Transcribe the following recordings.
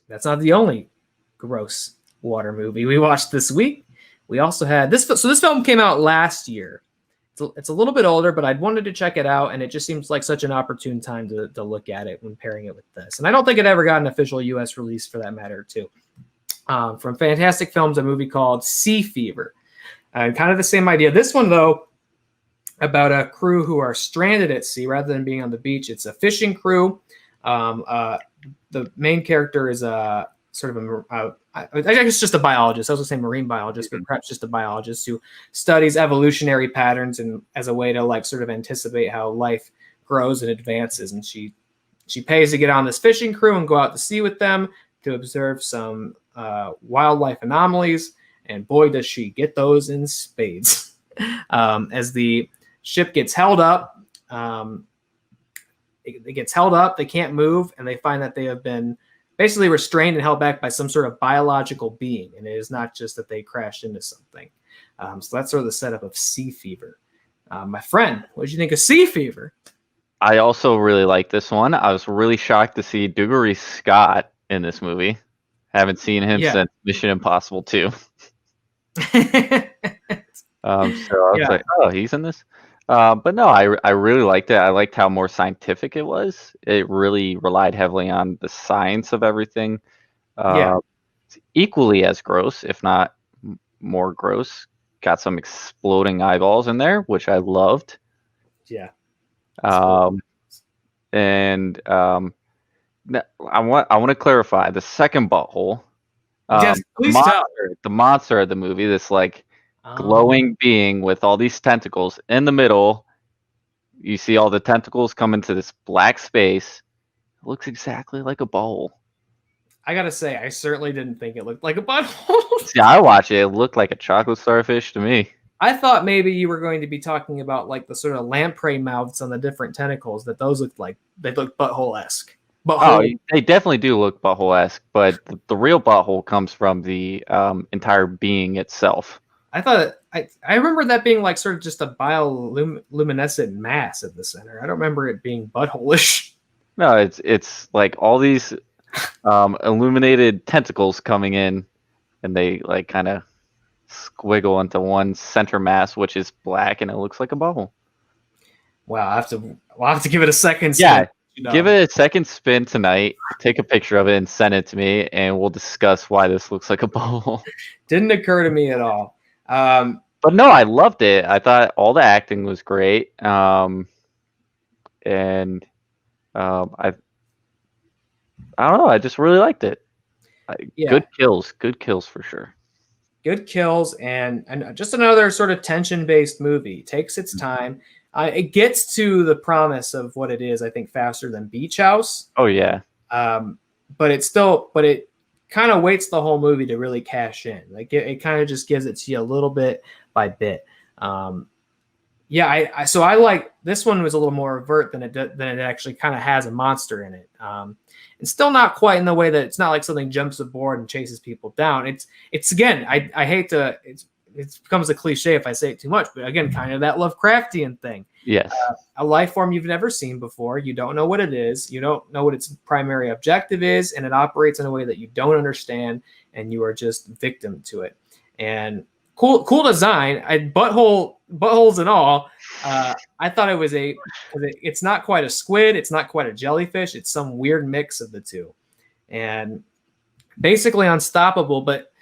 that's not the only gross water movie we watched this week. We also had this. So this film came out last year. It's a little bit older, but I'd wanted to check it out, and it just seems like such an opportune time to look at it when pairing it with this. And I don't think it ever got an official U.S. release for that matter, too. From Fantastic Films, a movie called Sea Fever. Kind of the same idea. This one, though, about a crew who are stranded at sea rather than being on the beach. It's a fishing crew. The main character is a sort of I guess just a biologist. I was going to say marine biologist, but perhaps just a biologist who studies evolutionary patterns and as a way to like sort of anticipate how life grows and advances. And she pays to get on this fishing crew and go out to sea with them to observe some wildlife anomalies. And boy, does she get those in spades. As the ship gets held up, it gets held up, they can't move, and they find that they have been basically restrained and held back by some sort of biological being. And it is not just that they crashed into something. So that's sort of the setup of Sea Fever. My friend, what did you think of Sea Fever? I also really like this one. I was really shocked to see Reely Scott in this movie. Haven't seen him since Mission Impossible 2. So I was like, oh, he's in this? But no, I really liked it. I liked how more scientific it was. It really relied heavily on the science of everything. It's equally as gross, if not more gross. Got some exploding eyeballs in there, which I loved. Yeah. And I want to clarify the second butthole. Yes, please tell. The monster of the movie, this like glowing being with all these tentacles in the middle. You see all the tentacles come into this black space. It looks exactly like a bowl. I gotta say, I certainly didn't think it looked like a butthole. See, I watch it. It looked like a chocolate starfish to me. I thought maybe you were going to be talking about like the sort of lamprey mouths on the different tentacles, that those looked like they looked butthole-esque. Oh, they definitely do look butthole-esque, but the real butthole comes from the entire being itself. I thought I remember that being like sort of just a bioluminescent mass at the center. I don't remember it being butthole-ish. No, it's like all these illuminated tentacles coming in, and they like kind of squiggle into one center mass, which is black, and it looks like a bubble. Wow, I'll have to give it a second spin. Yeah, give it a second spin tonight. Take a picture of it and send it to me, and we'll discuss why this looks like a bubble. Didn't occur to me at all. But no, I loved it. I thought all the acting was great. I don't know. I just really liked it. Good kills for sure. Good kills and just another sort of tension-based movie. It takes its time. It gets to the promise of what it is, I think, faster than Beach House. Oh yeah. But it kind of waits the whole movie to really cash in. Like it kind of just gives it to you a little bit by bit. So I like this one. Was a little more overt than it actually kind of has a monster in it. It's still not quite in the way that it's not like something jumps aboard and chases people down. It's again, I hate to, it becomes a cliche if I say it too much, but again, kind of that Lovecraftian thing. Yes. A life form you've never seen before. You don't know what it is. You don't know what its primary objective is, and it operates in a way that you don't understand, and you are just victim to it. And cool design. Buttholes and all. I thought it was it's not quite a squid. It's not quite a jellyfish. It's some weird mix of the two, and basically unstoppable, but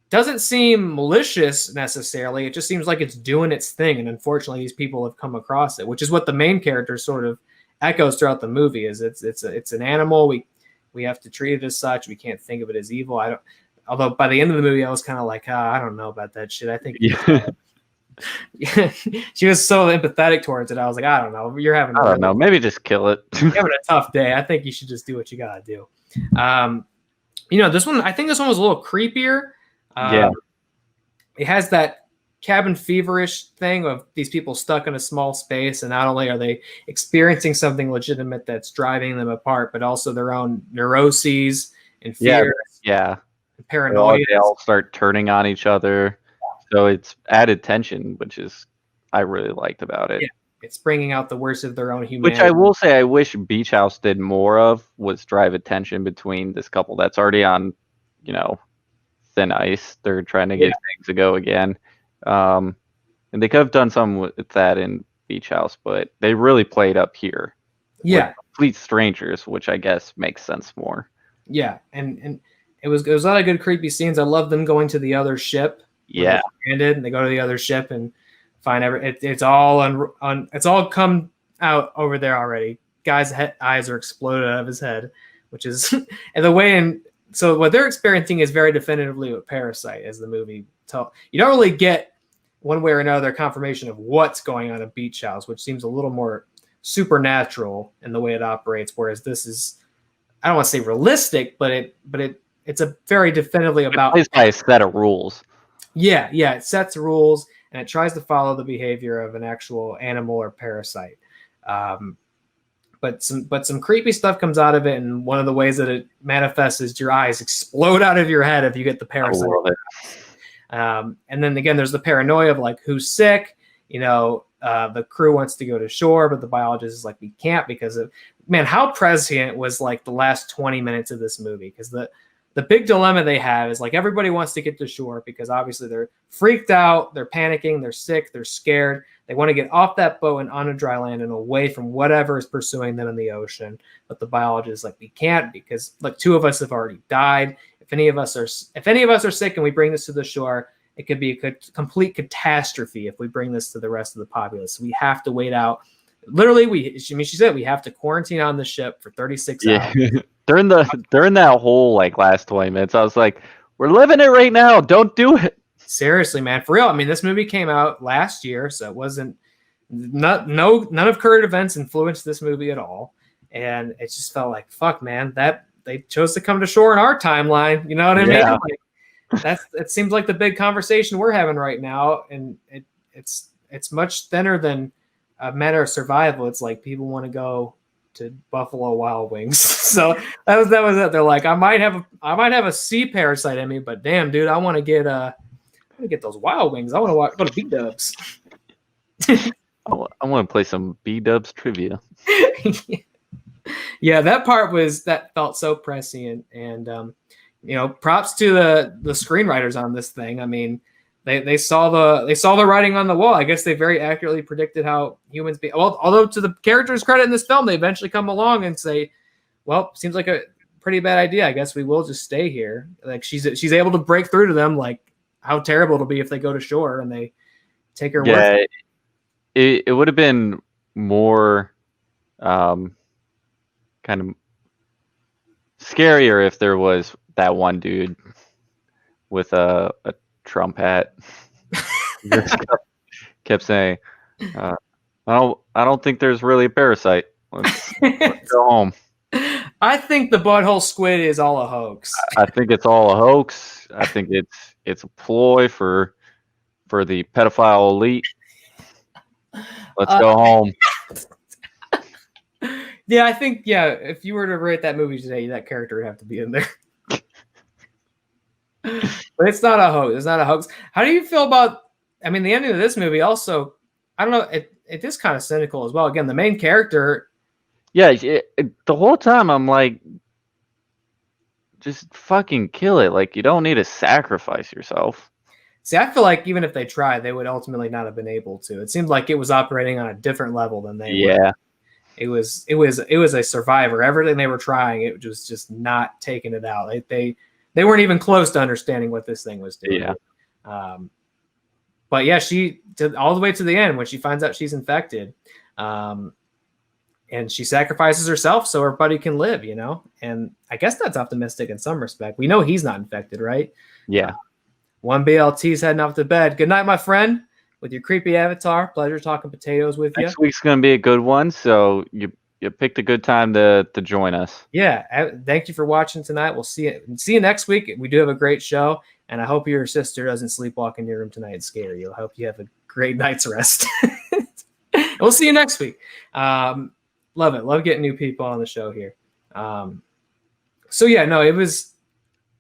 doesn't seem malicious necessarily. It just seems like it's doing its thing. And unfortunately, these people have come across it, which is what the main character sort of echoes throughout the movie. Is it's an animal. We have to treat it as such. We can't think of it as evil. Although by the end of the movie, I was kind of like, I don't know about that shit. I think she was so empathetic towards it. I was like, I don't know. I don't know. Maybe just kill it. You're having a tough day. I think you should just do what you gotta do. This one. I think this one was a little creepier. It has that cabin feverish thing of these people stuck in a small space, and not only are they experiencing something legitimate that's driving them apart, but also their own neuroses and fears. Yeah. Paranoia. They all start turning on each other. So it's added tension, which is I really liked about it. Yeah. it's bringing out the worst of their own humanity. Which I will say, I wish Beach House did more of, was drive attention between this couple that's already on, thin ice. They're trying to get things to go again. And they could have done something with that in Beach House, but they really played up here. Yeah. Complete strangers, which I guess makes sense more. Yeah. And it was a lot of good creepy scenes. I love them going to the other ship. Yeah. Stranded, and they go to the other ship and find it's all it's all come out over there already. Guy's eyes are exploded out of his head, which is and the way so what they're experiencing is very definitively a parasite, as the movie tell. You don't really get one way or another confirmation of what's going on at Beach House, which seems a little more supernatural in the way it operates, whereas this is, I don't want to say realistic, but it's a very definitively about, it plays by a set of rules. Yeah, it sets rules and it tries to follow the behavior of an actual animal or parasite. But some creepy stuff comes out of it, and one of the ways that it manifests is your eyes explode out of your head if you get the parasite. And then again, there's the paranoia of like, who's sick? The crew wants to go to shore, but the biologist is like, we can't, because of, man, how prescient was like the last 20 minutes of this movie? Because the big dilemma they have is like, everybody wants to get to shore because obviously they're freaked out, they're panicking, they're sick, they're scared. They want to get off that boat and onto dry land and away from whatever is pursuing them in the ocean. But the biologist is like, we can't, because like 2 of us have already died. If any of us are sick and we bring this to the shore, it could be a complete catastrophe if we bring this to the rest of the populace. So we have to wait out. Literally, she said we have to quarantine on the ship for 36 hours. During that whole like last 20 minutes, I was like, we're living it right now. Don't do it. Seriously, man, for real. I mean, this movie came out last year, so it wasn't none of current events influenced this movie at all. And it just felt like, fuck, man, that they chose to come to shore in our timeline. You know what I mean? Like, it seems like the big conversation we're having right now, and it's much thinner than a matter of survival. It's like people want to go to Buffalo Wild Wings. So that was it. They're like, I might have a sea parasite in me, but damn, dude, I want to get those Wild Wings. I want to go to B-Dubs. I want to play some B-Dubs trivia. Yeah, that felt so prescient, and props to the screenwriters on this thing. I mean, they saw the writing on the wall. I guess they very accurately predicted how humans be. Well, although to the characters' credit in this film, they eventually come along and say, "Well, seems like a pretty bad idea. I guess we will just stay here." Like she's able to break through to them, like how terrible it'll be if they go to shore and they take her. Yeah, it would have been more kind of scarier if there was that one dude with a Trump hat. kept saying, I don't think there's really a parasite. Let's go home. I think the butthole squid is all a hoax. I think it's all a hoax. I think it's a ploy for the pedophile elite. Let's go home. Yeah, I think, if you were to rate that movie today, that character would have to be in there. But it's not a hoax. It's not a hoax. How do you feel about, the ending of this movie also, I don't know, it is kind of cynical as well. Again, the main character. Yeah, the whole time I'm like, just fucking kill it. Like, you don't need to sacrifice yourself. See, I feel like even if they tried, they would ultimately not have been able to. It seemed like it was operating on a different level than they were. It was a survivor. Everything they were trying, it was just not taking it out. They weren't even close to understanding what this thing was doing. Yeah. But yeah, she did all the way to the end when she finds out she's infected. And she sacrifices herself so her buddy can live, And I guess that's optimistic in some respect. We know he's not infected, right? Yeah. One BLT's heading off to bed. Good night, my friend. With your creepy avatar. Pleasure talking potatoes with you. Next week's going to be a good one, so you picked a good time to join us. Yeah. Thank you for watching tonight. We'll see you next week. We do have a great show, and I hope your sister doesn't sleepwalk in your room tonight and scare you. I hope you have a great night's rest. We'll see you next week. Love it. Love getting new people on the show here. It was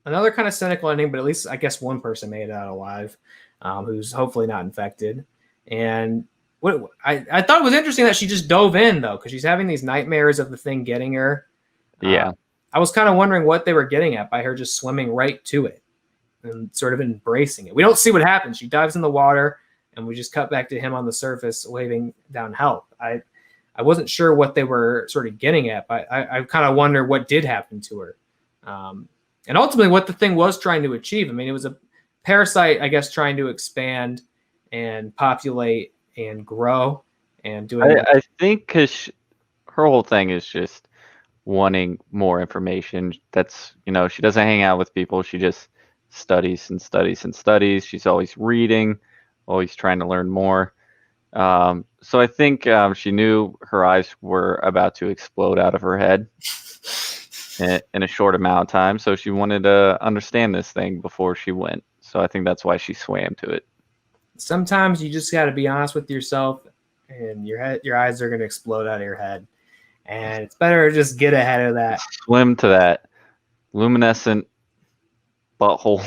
another kind of cynical ending, but at least I guess one person made it out alive, who's hopefully not infected. And I thought it was interesting that she just dove in though, because she's having these nightmares of the thing getting her. Yeah. I was kind of wondering what they were getting at by her just swimming right to it and sort of embracing it. We don't see what happens. She dives in the water, and we just cut back to him on the surface waving down help. I wasn't sure what they were sort of getting at, but I kind of wonder what did happen to her. And ultimately what the thing was trying to achieve. I mean, it was a parasite, I guess, trying to expand and populate and grow and doing. I think because her whole thing is just wanting more information. That's, she doesn't hang out with people. She just studies and studies and studies. She's always reading, always trying to learn more. So I think she knew her eyes were about to explode out of her head in a short amount of time. So she wanted to understand this thing before she went. So I think that's why she swam to it. Sometimes you just got to be honest with yourself, and your eyes are going to explode out of your head. And it's better to just get ahead of that. Swim to that luminescent butthole.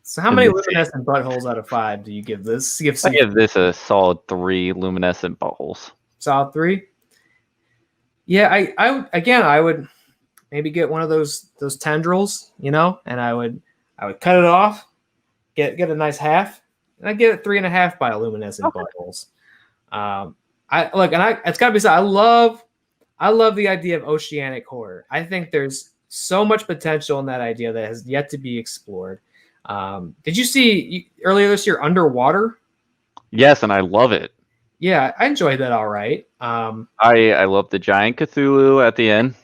So how many luminescent buttholes out of 5 do you give this? I give this a solid 3 luminescent buttholes. Solid 3? Yeah, I would maybe get one of those tendrils, and I would cut it off, get a nice half, and I'd get it 3.5 bioluminescent buttholes. It's gotta be said, I love the idea of oceanic horror. I think there's so much potential in that idea that has yet to be explored. Did you see earlier this year Underwater? Yes, and I love it. Yeah, I enjoyed that all right. I love the giant Cthulhu at the end.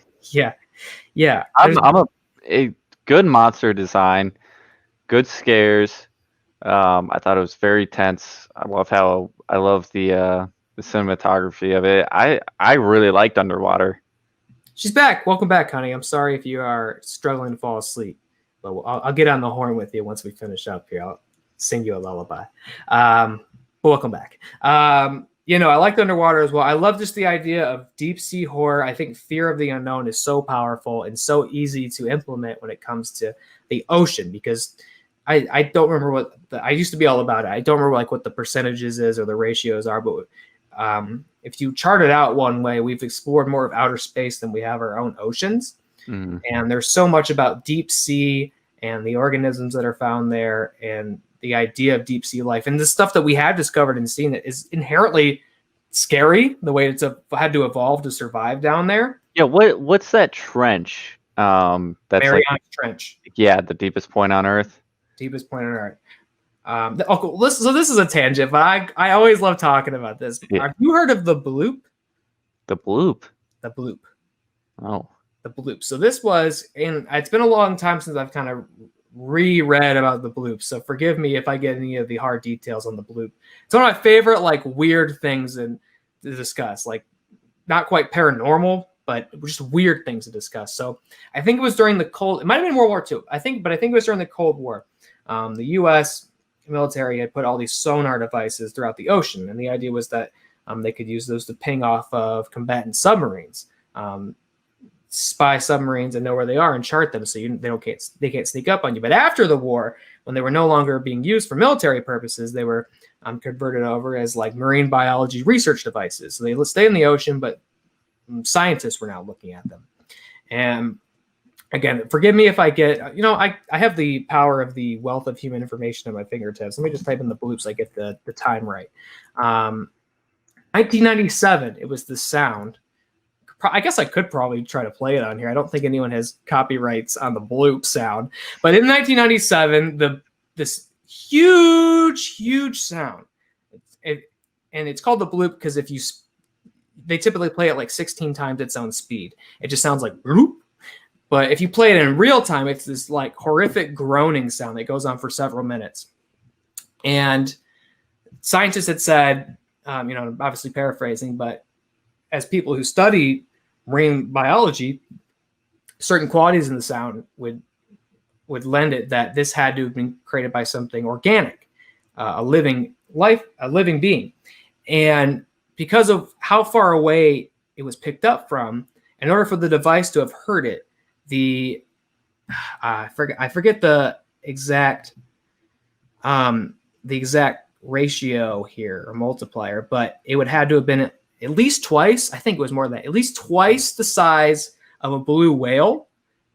Yeah. I'm a good monster design, good scares. I thought it was very tense. I love the cinematography of it. I really liked Underwater. She's back. Welcome back, honey. I'm sorry if you are struggling to fall asleep, but I'll get on the horn with you once we finish up here. I'll sing you a lullaby. But welcome back. I liked Underwater as well. I love just the idea of deep sea horror. I think fear of the unknown is so powerful and so easy to implement when it comes to the ocean, because I don't remember I used to be all about it. I don't remember what the percentages is or the ratios are, but if you chart it out one way, we've explored more of outer space than we have our own oceans. Mm-hmm. And there's so much about deep sea and the organisms that are found there and the idea of deep sea life and the stuff that we have discovered and seen that is inherently scary, the way it's had to evolve to survive down there. Yeah. What's that trench? That's Mariana Trench. Yeah. The deepest point on Earth. Deepest point on Earth. So this is a tangent, but I always love talking about this. Yeah. Have you heard of the bloop? The bloop? The bloop. Oh. The bloop. So this was, and it's been a long time since I've kind of reread about the bloop. So forgive me if I get any of the hard details on the bloop. It's one of my favorite, weird things to discuss. Not quite paranormal, but just weird things to discuss. So I think it was during it might have been World War II. I think it was during the Cold War. The U.S. military had put all these sonar devices throughout the ocean, and the idea was that they could use those to ping off of combatant submarines, spy submarines, and know where they are and chart them so they can't sneak up on you. But after the war, when they were no longer being used for military purposes, they were converted over as marine biology research devices. So they stay in the ocean, but scientists were now looking at them. And again, forgive me if I get, I have the power of the wealth of human information at my fingertips. Let me just type in the bloops. I get the time right. 1997, it was the sound. I guess I could probably try to play it on here. I don't think anyone has copyrights on the bloop sound. But in 1997, this huge sound. And it's called the bloop because they typically play it 16 times its own speed. It just sounds like bloop. But if you play it in real time, it's this horrific groaning sound that goes on for several minutes. And scientists had said, obviously paraphrasing, but as people who study marine biology, certain qualities in the sound would lend it that this had to have been created by something organic, a living being. And because of how far away it was picked up from, in order for the device to have heard it, I forget the exact ratio here or multiplier, but it would have to have been at least twice. I think it was more than that, at least twice the size of a blue whale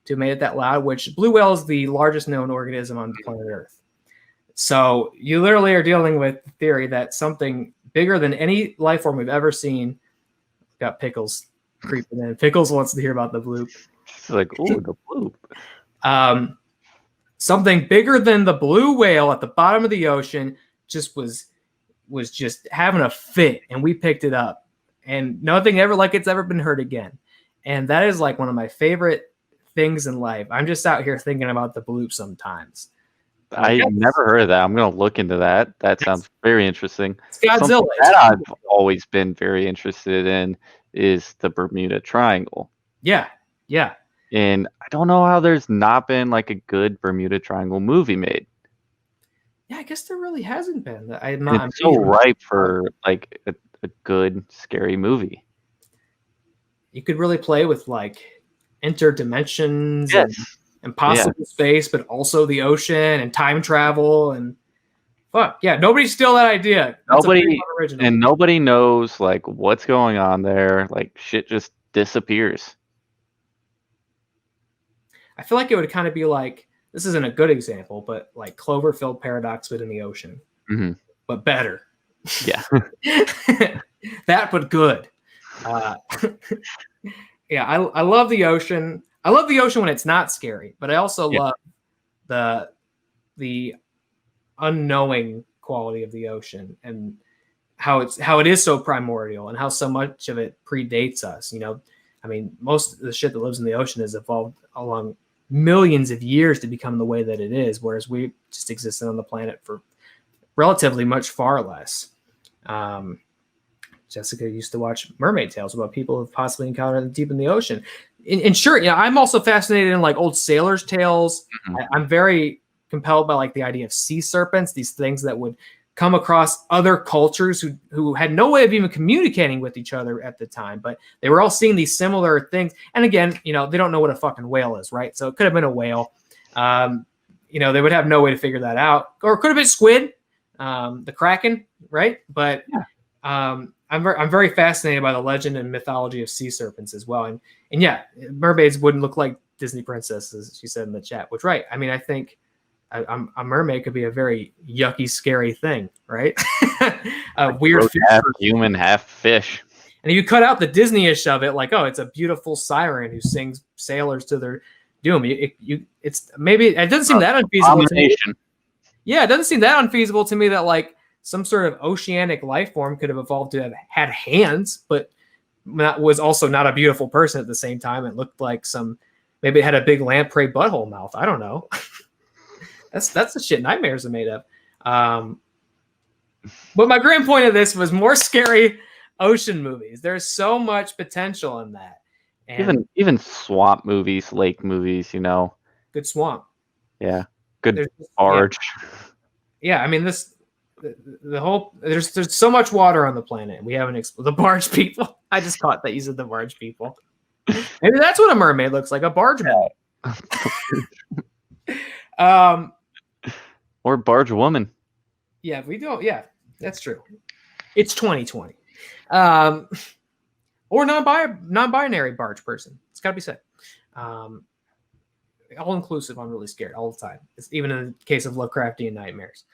to have made it that loud, which blue whale is the largest known organism on planet Earth. So you literally are dealing with the theory that something bigger than any life form we've ever seen. Got Pickles creeping in. Pickles wants to hear about the bloop. It's like, ooh, the bloop. Something bigger than the blue whale at the bottom of the ocean just was just having a fit, and we picked it up, and nothing ever like it's ever been heard again. And that is like one of my favorite things in life. I'm just out here thinking about the bloop sometimes. I never heard of that. I'm gonna look into that. That sounds very interesting. It's Godzilla. Something that I've always been very interested in is the Bermuda Triangle. Yeah. And I don't know how there's not been like a good Bermuda Triangle movie made. Yeah, I guess there really hasn't been. I'm so ripe for like a good scary movie. You could really play with like interdimensions and possible space, but also the ocean and time travel and fuck yeah. Nobody steal that idea. Nobody knows like what's going on there. Like shit just disappears. I feel like it would kind of be like, this isn't a good example, but like Cloverfield paradox, but in the ocean, but better. Yeah. That, but good. Yeah. I love the ocean. I love the ocean when it's not scary, but I also love the unknowing quality of the ocean and how it is so primordial and how so much of it predates us. You know, I mean, most of the shit that lives in the ocean has evolved along millions of years to become the way that it is, whereas we just existed on the planet for relatively much far less. Jessica used to watch mermaid tales about people who've possibly encountered deep in the ocean. And sure, yeah, I'm also fascinated in like old sailors' tales. I'm very compelled by like the idea of sea serpents, these things that would come across other cultures who had no way of even communicating with each other at the time, but they were all seeing these similar things. And again, you know, they don't know what a fucking whale is, right? So it could have been a whale. You know, they would have no way to figure that out. Or it could have been squid, the Kraken, right? But I'm very fascinated by the legend and mythology of sea serpents as well. And yeah, mermaids wouldn't look like Disney princesses, she said in the chat, which, right. I mean, I think a mermaid could be a very yucky, scary thing, right? A weird fish, half human, half fish. And if you cut out the Disney-ish of it, like, oh, it's a beautiful siren who sings sailors to their doom. It's maybe it doesn't seem that unfeasible to me. Yeah, it doesn't seem that unfeasible to me that like some sort of oceanic life form could have evolved to have had hands, but was also not a beautiful person at the same time. It looked like maybe it had a big lamprey butthole mouth. I don't know. That's the shit nightmares are made of. But my grand point of this was more scary ocean movies. There's so much potential in that. And even swamp movies, lake movies, you know. Good swamp. Yeah. Good barge. Yeah, I mean the whole there's so much water on the planet. We haven't explored the barge people. I just caught that you said the barge people. Maybe that's what a mermaid looks like, a barge man. Or barge woman. Yeah, we don't. Yeah, that's true. It's 2020. Or non-binary barge person. It's got to be said. All inclusive. I'm really scared all the time. It's even in the case of Lovecraftian nightmares.